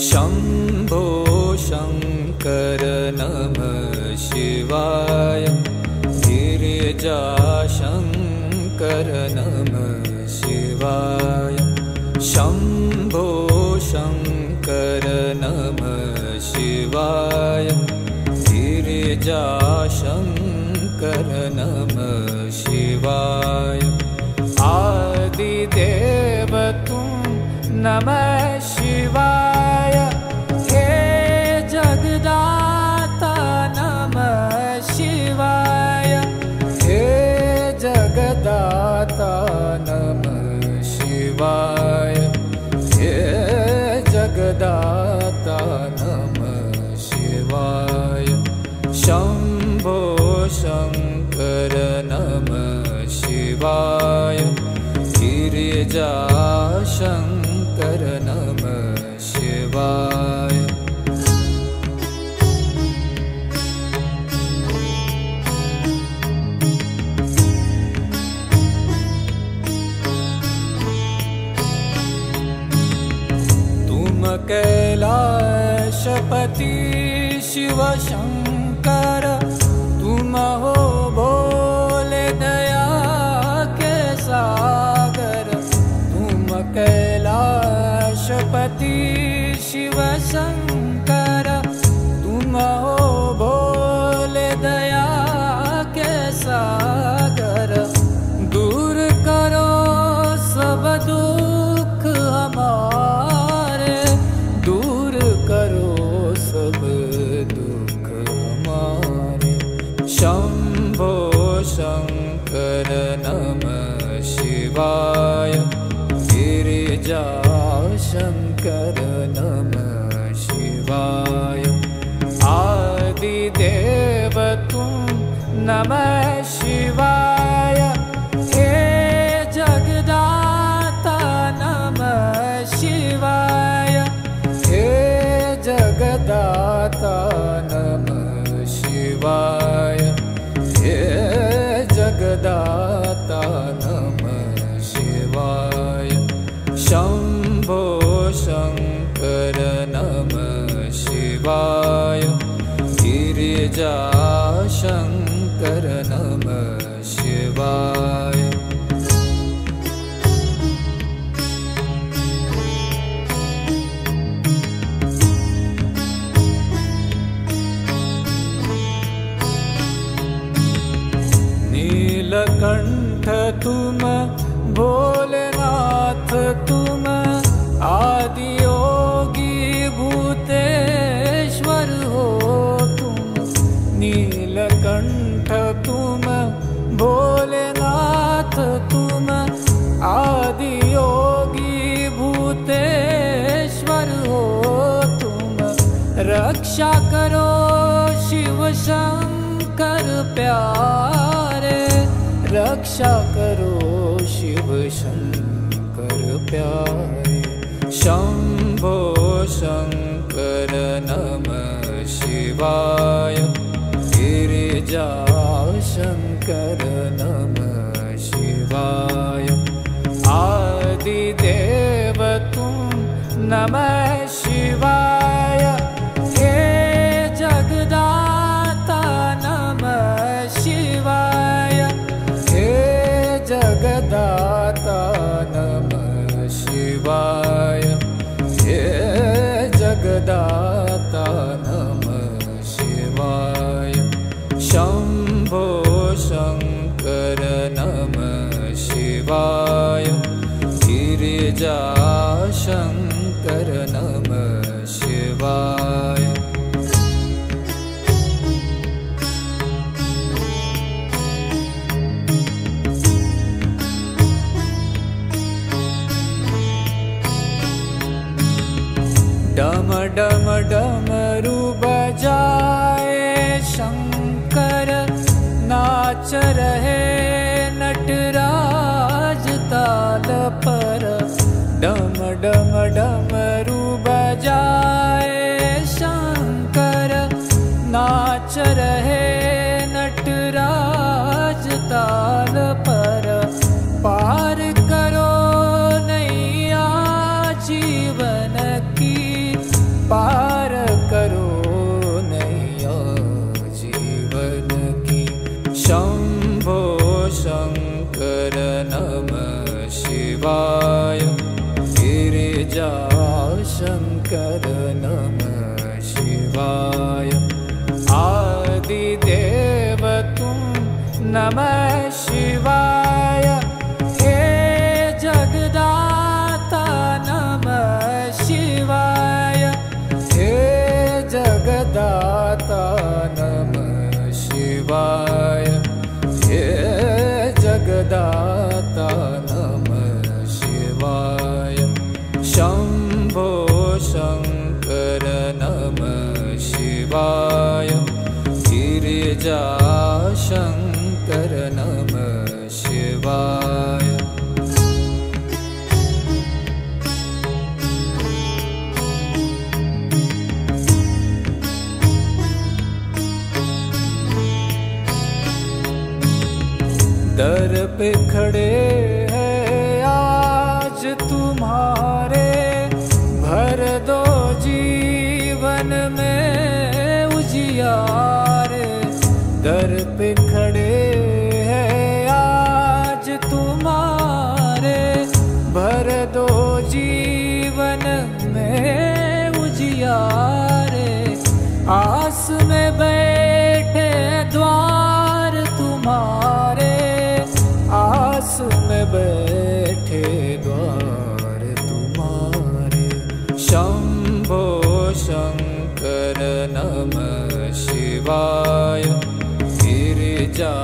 शम्भो शङ्कर नमः शिवाय गिरिजाशङ्कर नमः शिवाय शम्भो शङ्कर नमः शिवाय गिरिजाशङ्कर नमः शिवाय आदिदेव तुम नमः शिवाय हे जगदाता नमः शिवाय हे जगदाता नमः शिवाय हे जगदाता नमः शिवाय शम्भो शङ्कर नमः शिवाय गिरिजाशङ्कर नमः शिवाय तुम कैलाशपति शिव शंकर तुम हो भोले दया के सागर तुम कैलाशपति शिव शंकर तुम हो भोले दया के सागर दूर करो सब दुख हमारे दूर करो सब दुख हमारे शम्भो शङ्कर नमः शिवाय गिरिजाशङ्कर नमः शिवाय आदिदेव तुम नमः शिवाय हे जगदाता नमः शिवाय हे जगदाता नमः शिवाय हे जगदाता नमः शिवाय शम्भो शङ्कर नमः शिवाय गिरिजाशङ्कर नमः शिवाय नीलकंठ तुम भोलेनाथ तुम आदि योगी भूतेश्वर हो तुम नीलकंठ तुम भोलेनाथ तुम आदि योगी भूतेश्वर हो तुम रक्षा करो शिव शंकर प्यारे रक्षा करो शिव शंकर प्यारे शम्भो शङ्कर नमः शिवाय गिरिजाशङ्कर नमः शिवाय आदिदेव तुम नमः शिवाय हे जगदाता नमः शिवाय हे जगदाता नमः शिवाय हे जगदाता नमः शिवाय शम्भो शङ्कर नमः शिवाय गिरिजाशङ्कर नमः शिवाय डम डम डमरू बजाए शंकर नाच रहे नटराज ताल पर डम डम डमरू बजाए शंकर नाच रहे नटराज ताल पर पार करो नैया जीवन की पे खड़े हैं आज तुम्हारे, भर दो जीवन में उजियारे। दर पे खड़े हैं आज तुम्हारे, भर दो जीवन में उजियारे। आस में बैठे द्वार तुम्हारे, आस में बैठे द्वार तुम्हारे। शंभो शंकर नमः शिवाय, गिरिजा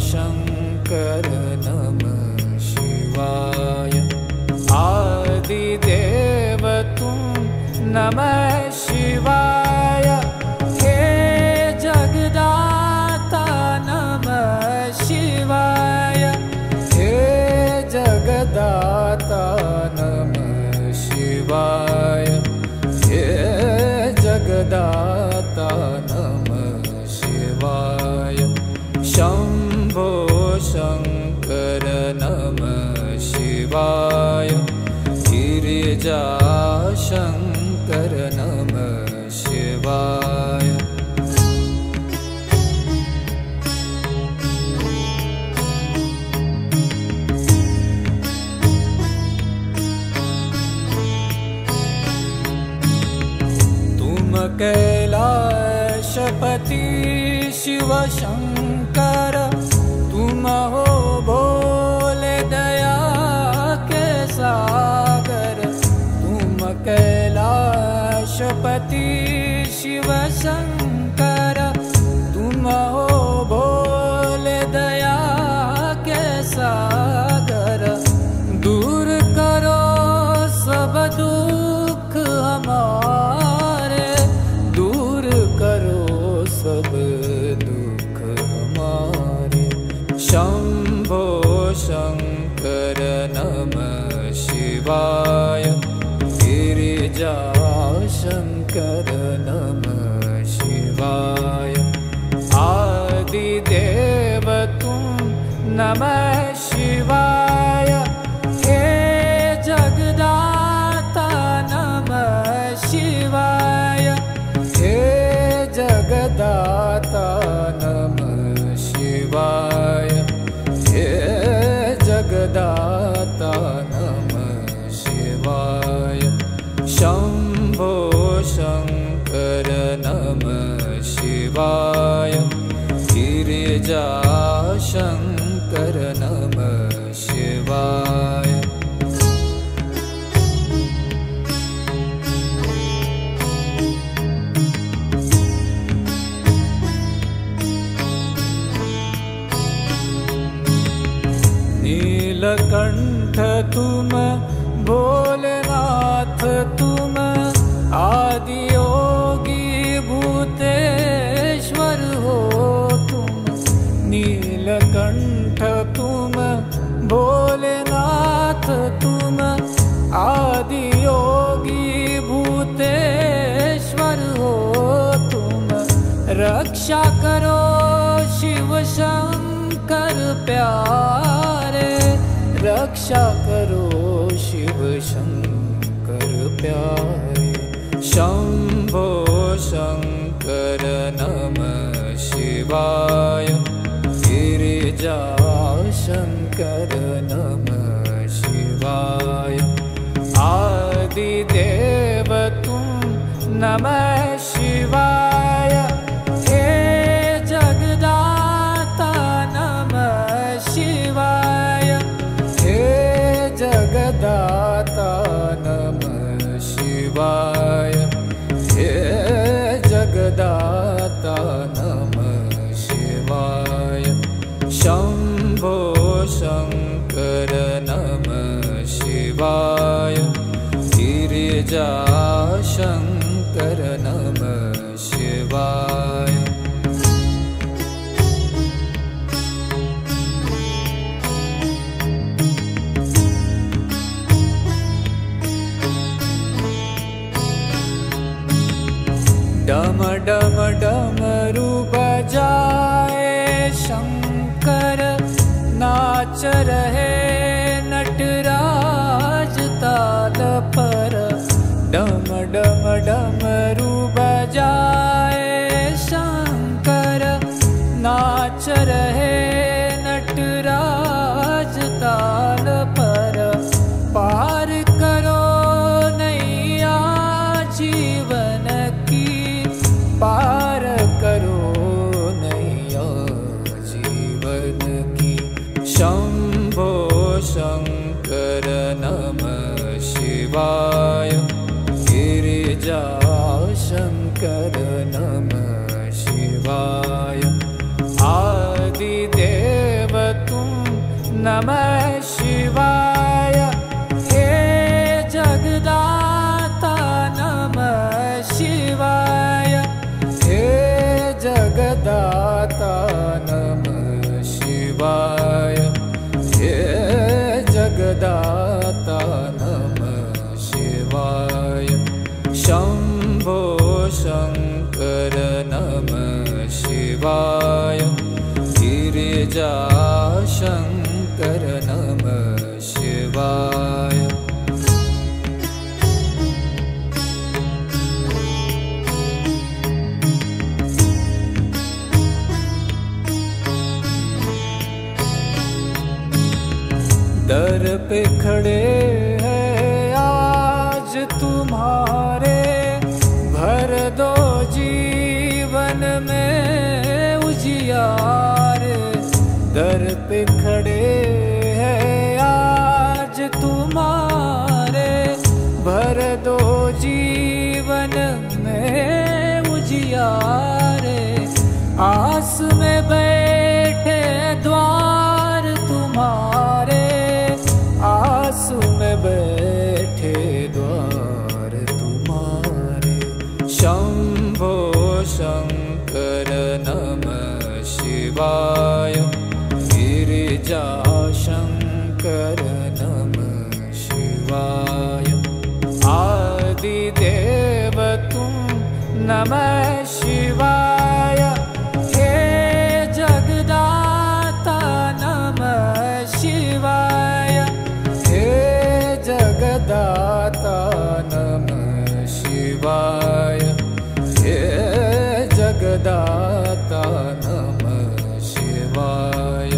शंकर नमः शिवाय। आदिदेव तुम नमः शिवाय, हे जगदाता नमः शिवाय, हे जगदाता नमः शिवाय, हे जगदाता नमः शिवाय। शंभो शंकर नमः शिवाय, गिरिजा शंकर नमः शिवाय। तुम कैलाशपति शिव शंकर, तुम हो भोले दया के सागर। तुम कैलाशपति शिव शंकर, तुम हो भोले दया के सागर। दूर करो सब दुख हमारे, दूर करो सब दुख हमारे। शंभो शंकर नमः शिवाय, गिरिजा शंकर नमः शिवाय। आदिदेव तुम नमः शिवाय, हे जगदाता नमः शिवाय, हे जगदाता नमः शिवाय, हे जगदाता नमः शिवाय। शंभो शंकर नमः शिवाय, गिरिजा शंकर नमः शिवाय। नीलकंठ तुम भोलेनाथ, तुम आदि योगी भूतेश्वर हो तुम। नीलकंठ तुम भोलेनाथ, तुम आदि योगी भूतेश्वर हो तुम। रक्षा करो शिव शंकर प्यारे, रक्षा करो शिव शंकर प्यारे। शंभो शंकर नमः शिवाय, गिरिजा शंकर नमः शिवाय। आदिदेव तुम नमः शिवाय, हे जगदाता नमः शिवाय, हे जगदाता नमः शिवाय, हे जगदाता नमः शिवाय। शंभो शंकर नमः शिवाय, गिरिजा शंकर नमः शिवाय। डम डम डमरू बजाए शंकर, नाच रहे नटराज ताल पर, डम डम डमरू बजाए शंकर। नाच रहे नटराज ताल पर, पार करो नैया जीवन की, पार करो नैया जीवन की। शंभो शंकर नमः शिवाय, गिरिजा शंकर नमः शिवाय। आदिदेव तुम नमः शिवाय, हे जगदाता नमः शिवाय, हे जगदाता नमः शिवाय, हे जगदाता नमः शिवाय। शंभो शंकर नमः शिवाय, गिरिजा शंकर नमः शिवाय। दर पे खड़े हैं आज तुम्हारे, भर दो जीवन में उजियारे। दर पे खड़े हैं आज तुम्हारे, भर दो जीवन में उजियारे। आस में बैठे द्वार तुम्हारे, आस में बैठे द्वार तुम्हारे। शंभो शंकर नमः शिवाय, गिरिजा शंकर नमः शिवाय। आदिदेव तुम नमः शिवाय, हे जगदाता नमः शिवाय, हे जगदाता नमः शिवाय, हे जगदाता नमः शिवाय।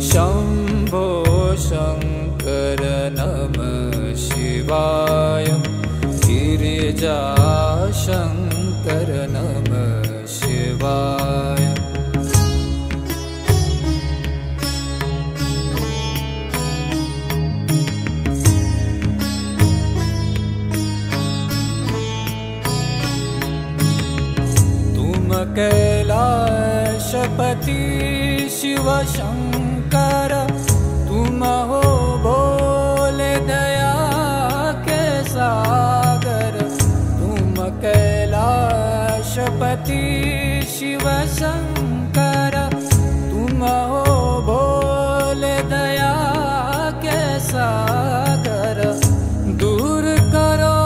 शंभो शंकर नमः शिवाय, गिरिजा शंकर नमः शिवाय। कैलाशपति शिव शंकर, तुम हो भोले दया के सागर। तुम कैलाशपति शिव शंकर, तुम हो भोले दया के सागर। दूर करो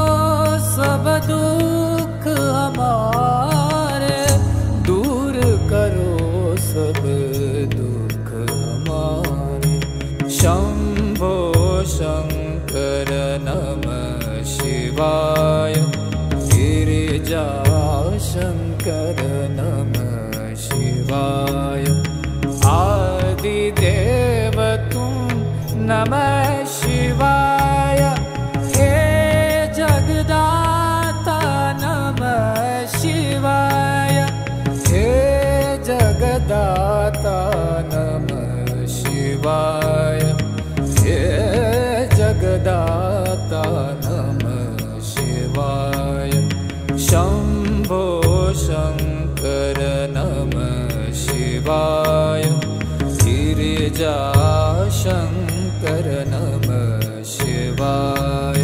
सब दुख हमारे, दूर करो सब दुख हमारे। शंभो शंकर नमः शिवाय, गिरिजा शंकर नमः शिवाय। आदिदेव तुम नमः शिवाय, हे जगदाता नमः शिवाय, हे जगदाता नमः शिवाय, हे जगदाता नमः शिवाय। शंभो शंकर नमः शिवाय, गिरिजा शंकर नमः शिवाय।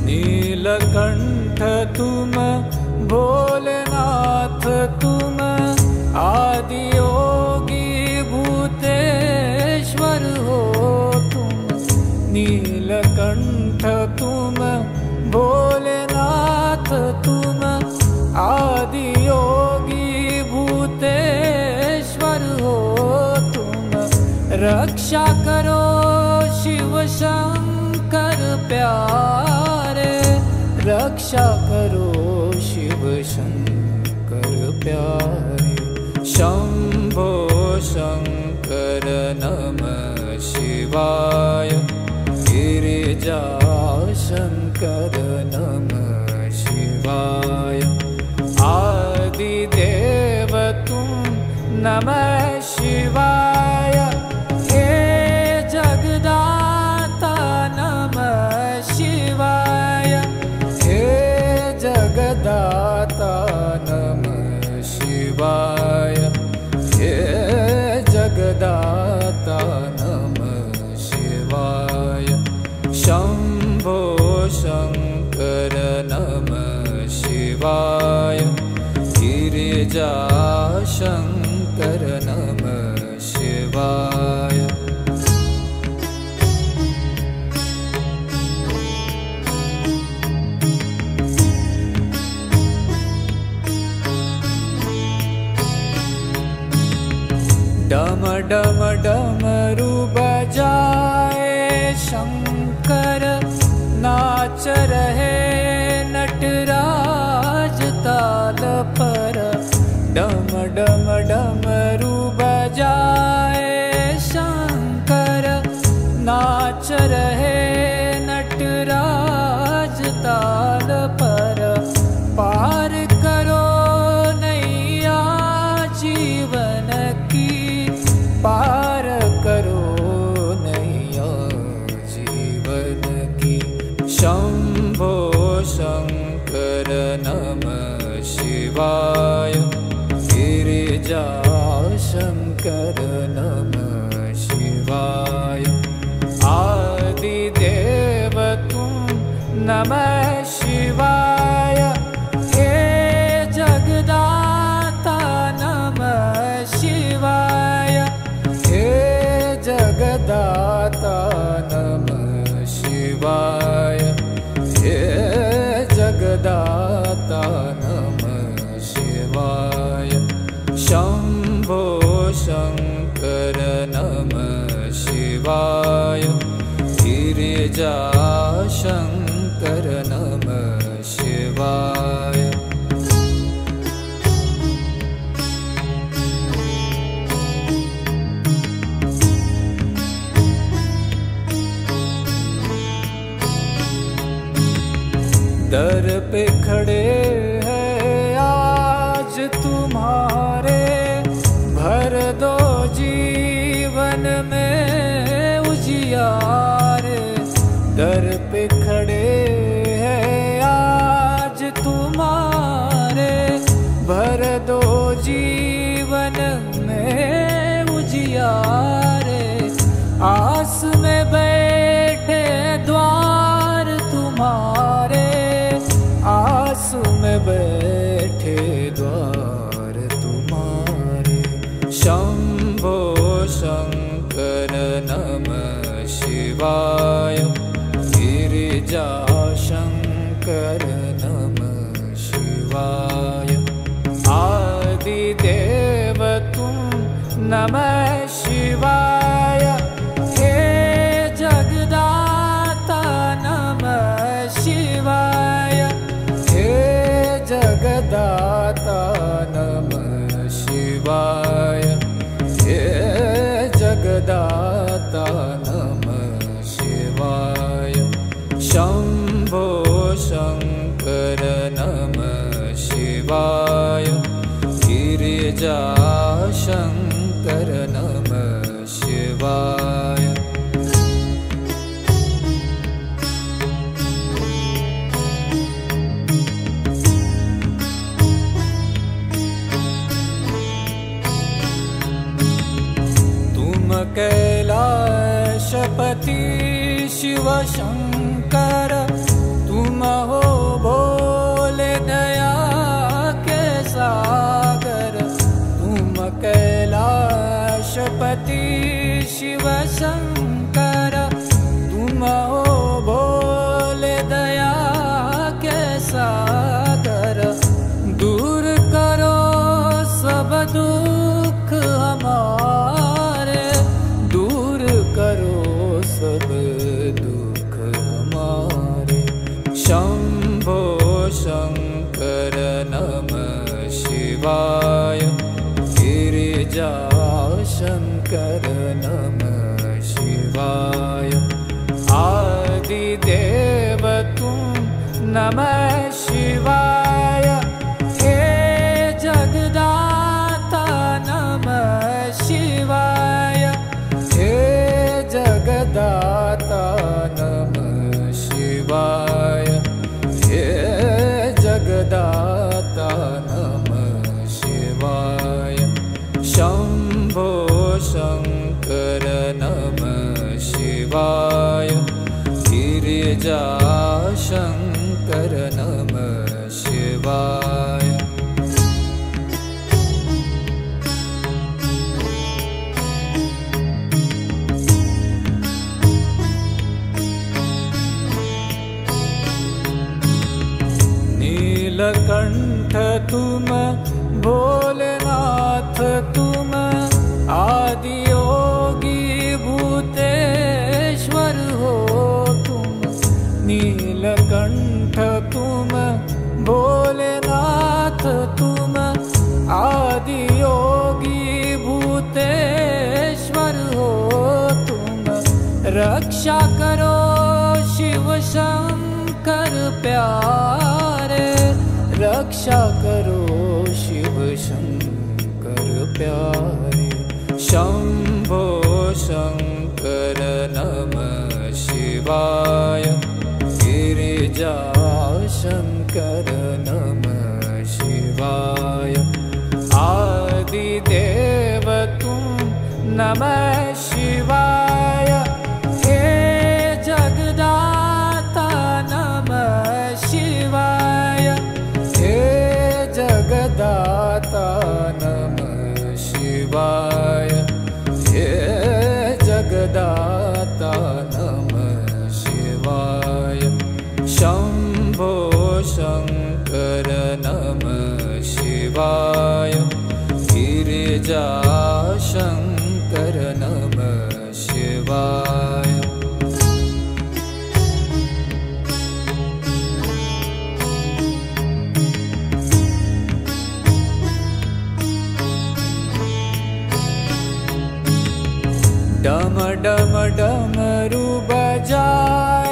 नीलकंठ तुम भोलेनाथ तुम, आदि योगी भूतेश्वर हो तुम। नीलकंठ नीलकंठ तुम, भोलेनाथ तुम, आदि योगी भूतेश्वर हो तुम। रक्षा करो शिव शंकर प्यारे, रक्षा करो शिव शंकर प्यारे। शंभो शंकर नमः शिवाय, गिरिजा शंकर नमः शिवाय। आदिदेव तुम नमः शिवाय, हे जगदाता नमः शिवाय, हे जगदाता नमः शिवाय, हे जगदाता नमः शिवाय। शंभो शंकर नमः शिवाय, गिरिजा शंकर नमः शिवाय। डम डम डमरू बजाए शंकर, नाच रहे नटराज ताल पर। डम डम डमरू बजाए शंकर, नाच रहे नटराज ताल पर। पार करो नैया जीवन की, पार करो नैया जीवन की। शंभो शंकर नमः शिवाय, गिरिजा शंकर नमः शिवाय। आदिदेव तुम नमः शिवाय, हे जगदाता नमः शिवाय, हे जगदाता नमः शिवाय, हे जगदाता नमः शिवाय। शंभो शंकर नमः शिवाय, गिरिजा शंकर नमः शिवाय। दर पे खड़े हैं आज तुम्हारे, भर दो जीवन में उजियारे। दर पे खड़े हैं आज तुम्हारे, भर दो जीवन में उजियारे। आस में बैठे द्वार तुम्हारे, आस में बैठे द्वार तुम्हारे। शंभो शंकर नमः शिवाय, गिरिजा शंकर नमः शिवाय। आदिदेव तुम नमः शिवाय, हे जगदाता नमः शिवाय, हे जगदाता नमः शिवाय, हे जगदाता नमः शिवाय। शंभो शंकर नमः शिवाय, गिरिजा शंकर नमः शिवाय। कैलाशपति शिव शंकर, तुम हो भोले दया के सागर। तुम कैलाशपति शिव शंकर, तुम हो शम्भो शङ्कर नमः शिवाय गिरिजाशङ्कर नमः शिवाय आदिदेव तुम नमः शिवाय हे जगदाता नमः शिवाय हे जगदाता नमः शिवाय हे जगदाता नमः शिवाय शम्भो शङ्कर नमः शिवाय गिरिजाशङ्कर नमः शिवाय नीलकंठ तुम भोलेनाथ तुम आदि योगी भूतेश्वर हो तुम नीलकंठ तुम भोलेनाथ तुम आदि योगी भूतेश्वर हो तुम रक्षा करो शिव शंकर प्यारे रक्षा करो शिव शंकर प्यारे शंभो शंकर नमः शिवाय गिरिजाशंकर नमः शिवाय आदिदेव तुम नमः शिवाय हे जगदाता नमः शिवाय हे जगदाता नमः शिवाय हे जगदाता नमः शिवाय शंभो शंकर नमः शिवाय गिरिजाशंकर नमः शिवाय डम डम डमरू बजा